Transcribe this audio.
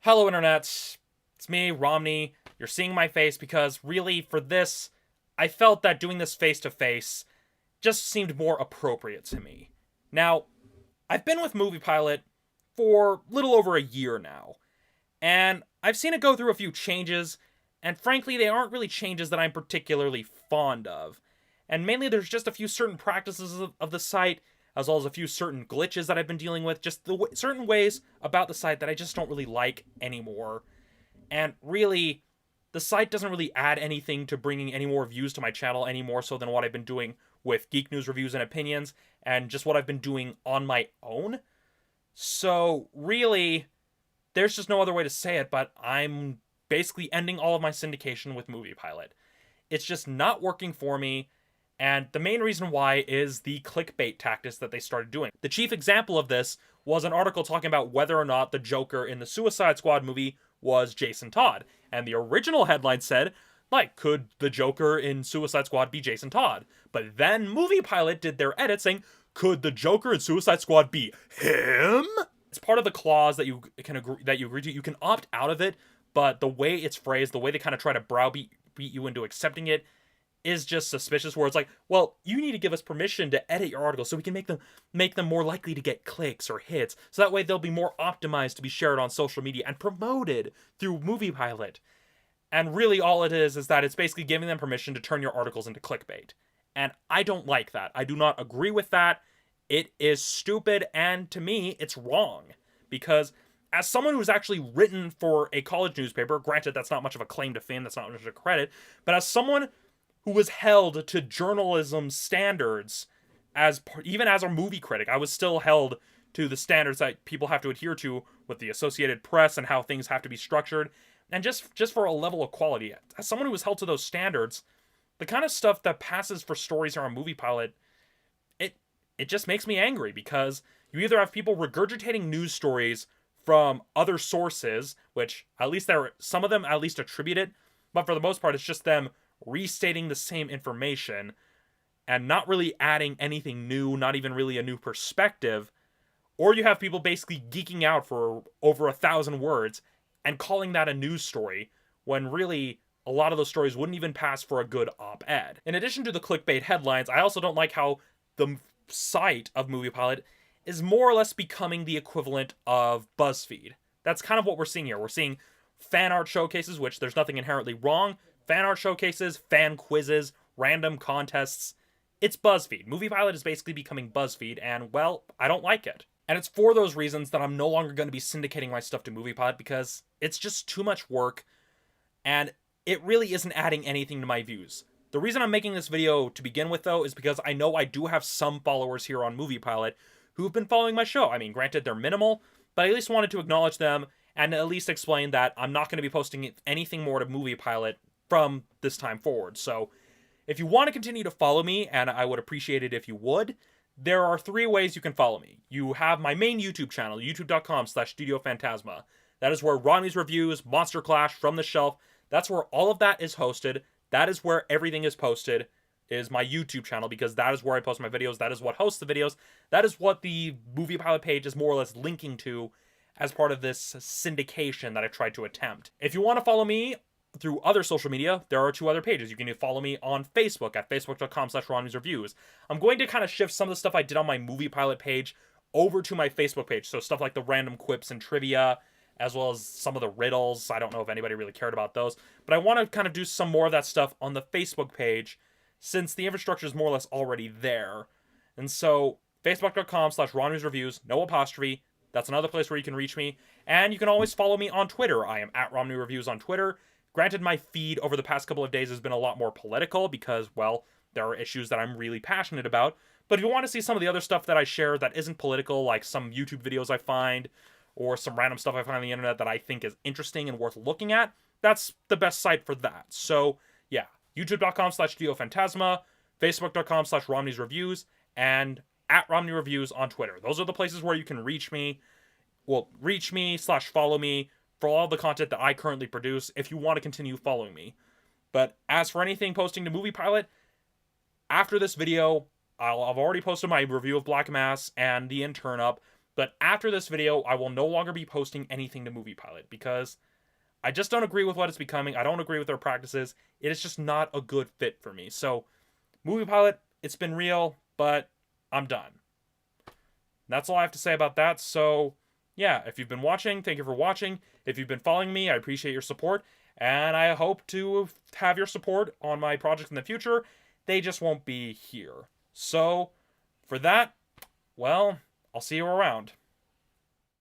Hello, Internet. It's me, Romney. You're seeing my face because, really, for this, I felt that doing this face-to-face just seemed more appropriate to me. Now, I've been with Moviepilot for little over a year now, and I've seen it go through a few changes, and frankly, they aren't really changes that I'm particularly fond of. And mainly, there's just a few certain practices of the site, as well as a few certain glitches that I've been dealing with, just certain ways about the site that I just don't really like anymore. And really, the site doesn't really add anything to bringing any more views to my channel any more so than what I've been doing with Geek News reviews and opinions, and just what I've been doing on my own. So, really, there's just no other way to say it, but I'm basically ending all of my syndication with Moviepilot. It's just not working for me, and the main reason why is the clickbait tactics that they started doing. The chief example of this was an article talking about whether or not the Joker in the Suicide Squad movie was Jason Todd. And the original headline said, like, could the Joker in Suicide Squad be Jason Todd? But then Moviepilot did their edit saying, could the Joker in Suicide Squad be him? It's part of the clause that you agree to. You can opt out of it, but the way it's phrased, the way they kind of try to browbeat you into accepting it, is just suspicious, where it's like, well, you need to give us permission to edit your article so we can make them more likely to get clicks or hits, so that way they'll be more optimized to be shared on social media and promoted through Moviepilot. And really all it is that it's basically giving them permission to turn your articles into clickbait. And I don't like that. I do not agree with that. It is stupid, and to me, it's wrong. Because as someone who's actually written for a college newspaper, granted that's not much of a claim to fame, that's not much of a credit, but as someone who was held to journalism standards, even as a movie critic, I was still held to the standards that people have to adhere to with the Associated Press and how things have to be structured, and just for a level of quality. As someone who was held to those standards, the kind of stuff that passes for stories here on Moviepilot, it just makes me angry, because you either have people regurgitating news stories from other sources, which at least some of them at least attribute it, but for the most part it's just them restating the same information and not really adding anything new, not even really a new perspective. Or you have people basically geeking out for over 1,000 words and calling that a news story, when really a lot of those stories wouldn't even pass for a good op-ed. In addition to the clickbait headlines, I also don't like how the site of Moviepilot is more or less becoming the equivalent of BuzzFeed. That's kind of what we're seeing here. We're seeing fan art showcases, which there's nothing inherently wrong. Fan art showcases, fan quizzes, random contests. It's BuzzFeed. Moviepilot is basically becoming BuzzFeed, and, well, I don't like it. And it's for those reasons that I'm no longer going to be syndicating my stuff to Moviepilot, because it's just too much work, and it really isn't adding anything to my views. The reason I'm making this video to begin with, though, is because I know I do have some followers here on Moviepilot who've been following my show. I mean, granted, they're minimal, but I at least wanted to acknowledge them and at least explain that I'm not going to be posting anything more to Moviepilot from this time forward. So if you want to continue to follow me, and I would appreciate it if you would, there are 3 ways you can follow me. You have my main YouTube channel, youtube.com/Studio Phantasma. That is where Ronnie's reviews, Monster Clash, From the Shelf, that's where all of that is hosted. That is where everything is posted, is my YouTube channel, because that is where I post my videos. That is what hosts the videos. That is what the Moviepilot page is more or less linking to as part of this syndication that I tried to attempt. If you want to follow me through other social media, there are 2 other pages. You can follow me on Facebook at facebook.com/Romney'sReviews. I'm going to kind of shift some of the stuff I did on my Moviepilot page over to my Facebook page. So stuff like the random quips and trivia, as well as some of the riddles. I don't know if anybody really cared about those, but I want to kind of do some more of that stuff on the Facebook page, since the infrastructure is more or less already there. And so facebook.com/Romney'sReviews, no apostrophe. That's another place where you can reach me. And you can always follow me on Twitter. I am at RomneyReviews on Twitter. Granted, my feed over the past couple of days has been a lot more political because, well, there are issues that I'm really passionate about. But if you want to see some of the other stuff that I share that isn't political, like some YouTube videos I find, or some random stuff I find on the internet that I think is interesting and worth looking at, that's the best site for that. So, yeah, youtube.com/Studio Phantasma, facebook.com/Romney'sReviews, and at Romney Reviews on Twitter. Those are the places where you can reach me. Well, reach me/follow me for all the content that I currently produce if you want to continue following me. But as for anything posting to Moviepilot, after this video, I've already posted my review of Black Mass and The Intern up, But after this video, I will no longer be posting anything to Moviepilot because I just don't agree with what it's becoming. I don't agree with their practices. It is just not a good fit for me. So, Moviepilot, it's been real, but I'm done. That's all I have to say about that. So, yeah, if you've been watching, thank you for watching. If you've been following me, I appreciate your support. And I hope to have your support on my projects in the future. They just won't be here. So, for that, well, I'll see you around.